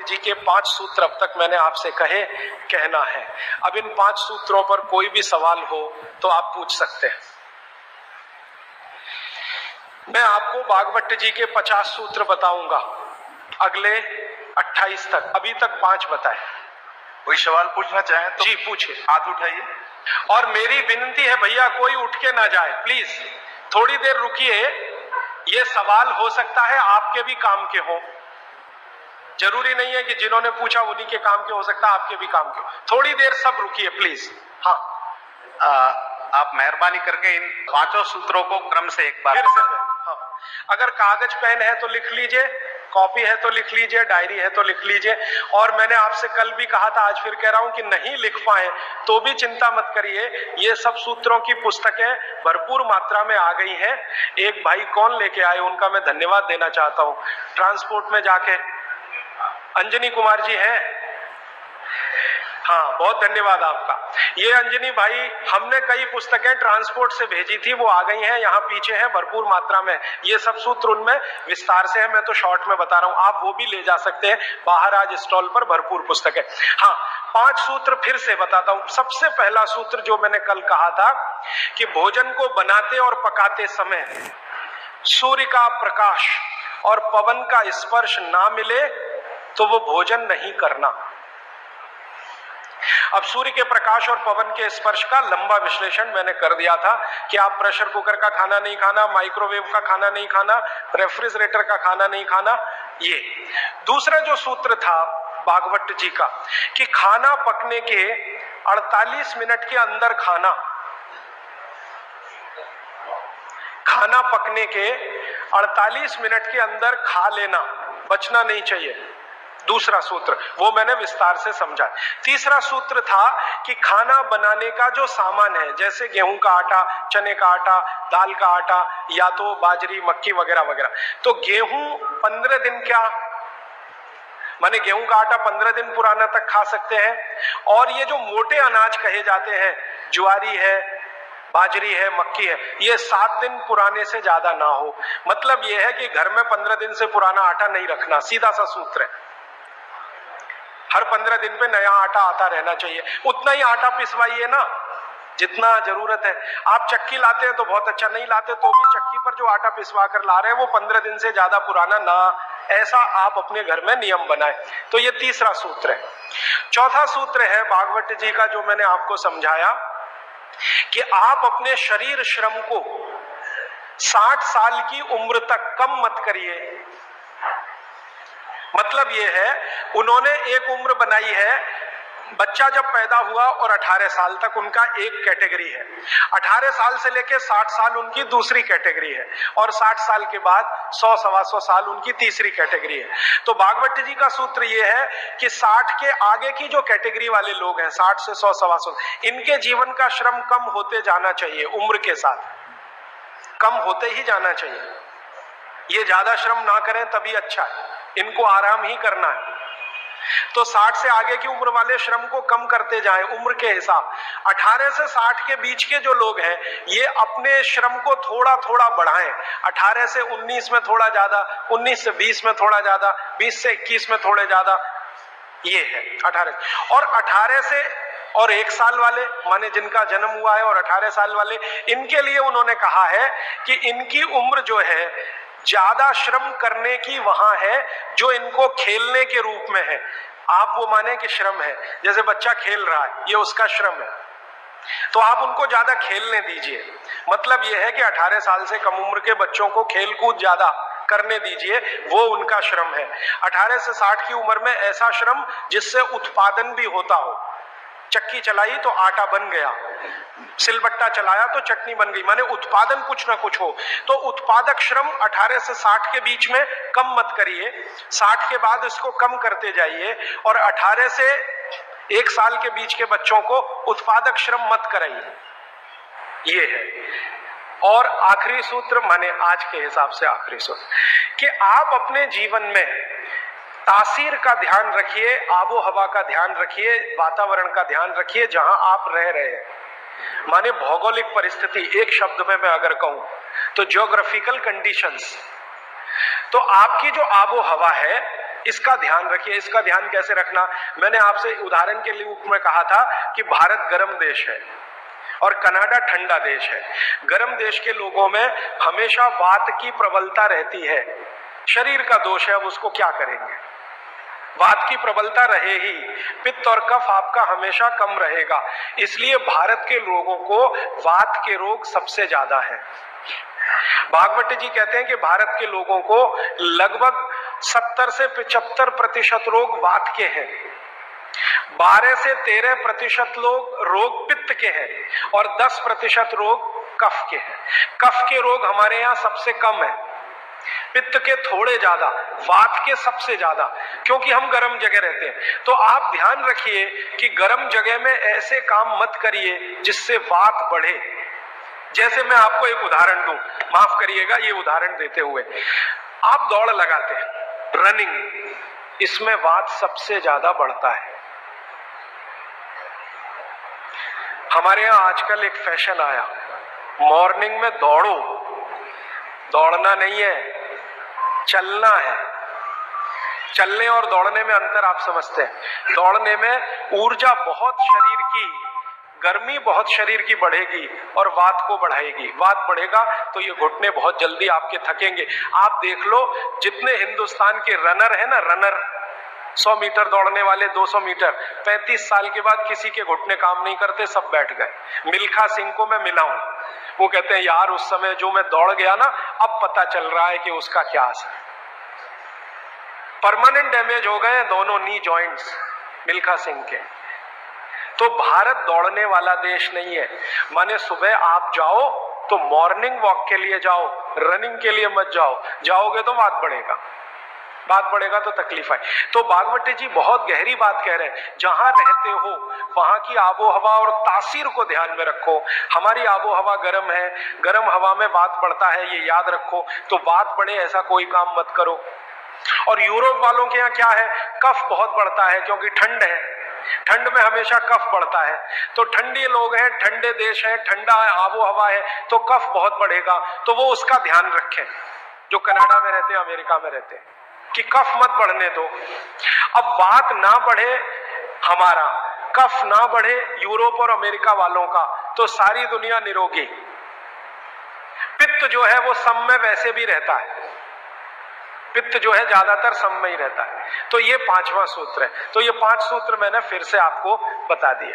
जी के 5 सूत्र अब तक मैंने आपसे कहे, कहना है। अब इन 5 सूत्रों पर कोई भी सवाल हो तो आप पूछ सकते हैं। मैं आपको भागवत जी के 50 सूत्र बताऊंगा अगले 28 तक, अभी तक 5 बताए। कोई सवाल पूछना चाहें तो जी पूछिए, हाथ उठाइए। और मेरी विनती है भैया कोई उठ के ना जाए, प्लीज थोड़ी देर रुकिए। ये सवाल हो सकता है आपके भी काम के हो, जरूरी नहीं है कि जिन्होंने पूछा उन्हीं के काम के, हो सकता है आपके भी काम के हो। थोड़ी देर सब रुकिए प्लीज। हाँ, आप मेहरबानी करके इन 5 सूत्रों को क्रम से एक बार फिर से। हाँ, अगर कागज पेन है तो लिख लीजिए, कॉपी है तो लिख लीजिए, डायरी है तो लिख लीजिए। और मैंने आपसे कल भी कहा था, आज फिर कह रहा हूं कि नहीं लिख पाए तो भी चिंता मत करिए, ये सब सूत्रों की पुस्तकें भरपूर मात्रा में आ गई हैं। एक भाई कौन लेके आए, उनका मैं धन्यवाद देना चाहता हूं, ट्रांसपोर्ट में जाके अंजनी कुमार जी हैं, हाँ बहुत धन्यवाद आपका। ये अंजनी भाई, हमने कई पुस्तकें ट्रांसपोर्ट से भेजी थी, वो आ गई हैं, यहाँ पीछे हैं भरपूर मात्रा में। ये सब सूत्र उनमें विस्तार से है, मैं तो शॉर्ट में बता रहा हूं, आप वो भी ले जा सकते हैं। बाहर आज स्टॉल पर भरपूर पुस्तकें। हाँ, 5 सूत्र फिर से बताता हूं। सबसे पहला सूत्र जो मैंने कल कहा था कि भोजन को बनाते और पकाते समय सूर्य का प्रकाश और पवन का स्पर्श ना मिले तो वो भोजन नहीं करना। अब सूर्य के प्रकाश और पवन के स्पर्श का लंबा विश्लेषण मैंने कर दिया था कि आप प्रेशर कुकर का खाना नहीं खाना, माइक्रोवेव का खाना नहीं खाना, रेफ्रिजरेटर का खाना नहीं खाना। ये दूसरा जो सूत्र था भागवत जी का कि खाना पकने के 48 मिनट के अंदर खाना पकने के 48 मिनट के अंदर खा लेना, बचना नहीं चाहिए। दूसरा सूत्र वो मैंने विस्तार से समझा। तीसरा सूत्र था कि खाना बनाने का जो सामान है, जैसे गेहूं का आटा, चने का आटा, दाल का आटा या तो बाजरी, मक्की वगैरह वगैरह, तो गेहूं 15 दिन क्या माने गेहूं का आटा 15 दिन पुराना तक खा सकते हैं। और ये जो मोटे अनाज कहे जाते हैं, ज्वारी है, बाजरी है, मक्की है, ये 7 दिन पुराने से ज्यादा ना हो। मतलब ये है कि घर में 15 दिन से पुराना आटा नहीं रखना, सीधा सा सूत्र है। हर 15 दिन पे नया आटा आता रहना चाहिए। उतना ही आटा पिसवाइए ना जितना जरूरत है। आप चक्की लाते हैं तो बहुत अच्छा, नहीं लाते तो भी चक्की पर जो आटा पिसवा कर ला रहे हैं वो 15 दिन से ज्यादा पुराना ना, ऐसा आप अपने घर में नियम बनाएं। तो ये तीसरा सूत्र है। चौथा सूत्र है भागवत जी का जो मैंने आपको समझाया कि आप अपने शरीर श्रम को 60 साल की उम्र तक कम मत करिए। मतलब ये है, उन्होंने एक उम्र बनाई है, बच्चा जब पैदा हुआ और 18 साल तक उनका एक कैटेगरी है, 18 साल से लेके 60 साल उनकी दूसरी कैटेगरी है, और 60 साल के बाद 100 सवा 100 साल उनकी तीसरी कैटेगरी है। तो भागवत जी का सूत्र ये है कि 60 के आगे की जो कैटेगरी वाले लोग हैं, 60 से 100 सवा 100, इनके जीवन का श्रम कम होते जाना चाहिए, उम्र के साथ कम होते ही जाना चाहिए। ये ज्यादा श्रम ना करें तभी अच्छा है, इनको आराम ही करना है। तो 60 से आगे की उम्र वाले श्रम को कम करते जाएं उम्र के हिसाब। 18 से 60 के बीच के जो लोग हैं ये अपने श्रम को थोड़ा थोड़ा बढ़ाएं। 18 से 19 में थोड़ा ज्यादा, 19 से 20 में थोड़ा ज्यादा, 20 से 21 में थोड़े ज्यादा, ये है 18। और 18 से और 1 साल वाले, माने जिनका जन्म हुआ है, और 18 साल वाले, इनके लिए उन्होंने कहा है कि इनकी उम्र जो है ज्यादा श्रम करने की वहां है जो इनको खेलने के रूप में है। आप वो माने कि श्रम है, जैसे बच्चा खेल रहा है, ये उसका श्रम है, तो आप उनको ज्यादा खेलने दीजिए। मतलब ये है कि 18 साल से कम उम्र के बच्चों को खेल कूद ज्यादा करने दीजिए, वो उनका श्रम है। 18 से 60 की उम्र में ऐसा श्रम जिससे उत्पादन भी होता हो। चक्की चलाई तो आटा बन गया, सिलबट्टा चलाया तो चटनी बन गई, माने उत्पादन कुछ ना कुछ हो। तो उत्पादक श्रम 18 से 60 के बीच में कम मत करिए, 60 के बाद इसको कम करते जाइए, और 18 से 1 साल के बीच के बच्चों को उत्पादक श्रम मत कराइए। ये है। और आखिरी सूत्र, माने आज के हिसाब से आखिरी सूत्र, कि आप अपने जीवन में तासीर का ध्यान रखिए, आबो हवा का ध्यान रखिए, वातावरण का ध्यान रखिए जहां आप रह रहे हैं। माने भौगोलिक परिस्थिति, एक शब्द में मैं अगर कहूं तो ज्योग्राफिकल कंडीशंस। तो आपकी जो आबो हवा है, इसका ध्यान रखिए। इसका ध्यान कैसे रखना, मैंने आपसे उदाहरण के रूप में कहा था कि भारत गर्म देश है और कनाडा ठंडा देश है। गर्म देश के लोगों में हमेशा वात की प्रबलता रहती है, शरीर का दोष है, अब उसको क्या करेंगे, वात की प्रबलता रहे ही, पित्त और कफ आपका हमेशा कम रहेगा। इसलिए भारत के लोगों को वात के रोग सबसे ज्यादा है। भागवत जी कहते हैं कि भारत के लोगों को लगभग 70 से 75% रोग वात के हैं, 12 से 13% लोग रोग पित्त के हैं और 10% रोग कफ के हैं। कफ के रोग हमारे यहाँ सबसे कम है, पित्त के थोड़े ज्यादा, वात के सबसे ज्यादा, क्योंकि हम गर्म जगह रहते हैं। तो आप ध्यान रखिए कि गर्म जगह में ऐसे काम मत करिए जिससे वात बढ़े। जैसे मैं आपको एक उदाहरण दूं, माफ करिएगा ये उदाहरण देते हुए, आप दौड़ लगाते हैं, रनिंग, इसमें वात सबसे ज्यादा बढ़ता है। हमारे यहां आजकल एक फैशन आया, मॉर्निंग में दौड़ो, दौड़ना नहीं है, चलना है। चलने और दौड़ने में अंतर आप समझते हैं। दौड़ने में ऊर्जा बहुत शरीर की, गर्मी बहुत शरीर की बढ़ेगी और वात को बढ़ाएगी। वात बढ़ेगा तो ये घुटने बहुत जल्दी आपके थकेंगे। आप देख लो जितने हिंदुस्तान के रनर है ना, रनर 100 मीटर दौड़ने वाले, 200 मीटर, 35 साल के बाद किसी के घुटने काम नहीं करते, सब बैठ गए। मिल्खा सिंह को मैं मिला हूं, वो कहते हैं यार उस समय जो मैं दौड़ गया ना, अब पता चल रहा है कि उसका क्या असर। परमानेंट डैमेज हो गए दोनों नी जॉइंट्स मिल्खा सिंह के। तो भारत दौड़ने वाला देश नहीं है। माने सुबह आप जाओ तो मॉर्निंग वॉक के लिए जाओ, रनिंग के लिए मत जाओ, जाओगे तो वात बढ़ेगा, बात बढ़ेगा तो तकलीफ आए। तो भागवत जी बहुत गहरी बात कह रहे हैं, जहां रहते हो वहां की आबो हवा और तासीर को ध्यान में रखो। हमारी आबो हवा गर्म है, गर्म हवा में वात बढ़ता है, ये याद रखो। तो वात बढ़े ऐसा कोई काम मत करो। और यूरोप वालों के यहाँ क्या है, कफ बहुत बढ़ता है क्योंकि ठंड है, ठंड में हमेशा कफ बढ़ता है। तो ठंडी लोग हैं, ठंडे देश हैं, ठंडा आबो हवा है, तो कफ बहुत बढ़ेगा। तो वो उसका ध्यान रखें, जो कनाडा में रहते हैं, अमेरिका में रहते हैं, कि कफ मत बढ़ने दो। अब वात ना बढ़े हमारा, कफ ना बढ़े यूरोप और अमेरिका वालों का, तो सारी दुनिया निरोगी। पित्त जो है वो सम में वैसे भी रहता है, पित्त जो है ज्यादातर सम में ही रहता है। तो ये 5वां सूत्र है। तो ये 5 सूत्र मैंने फिर से आपको बता दिए।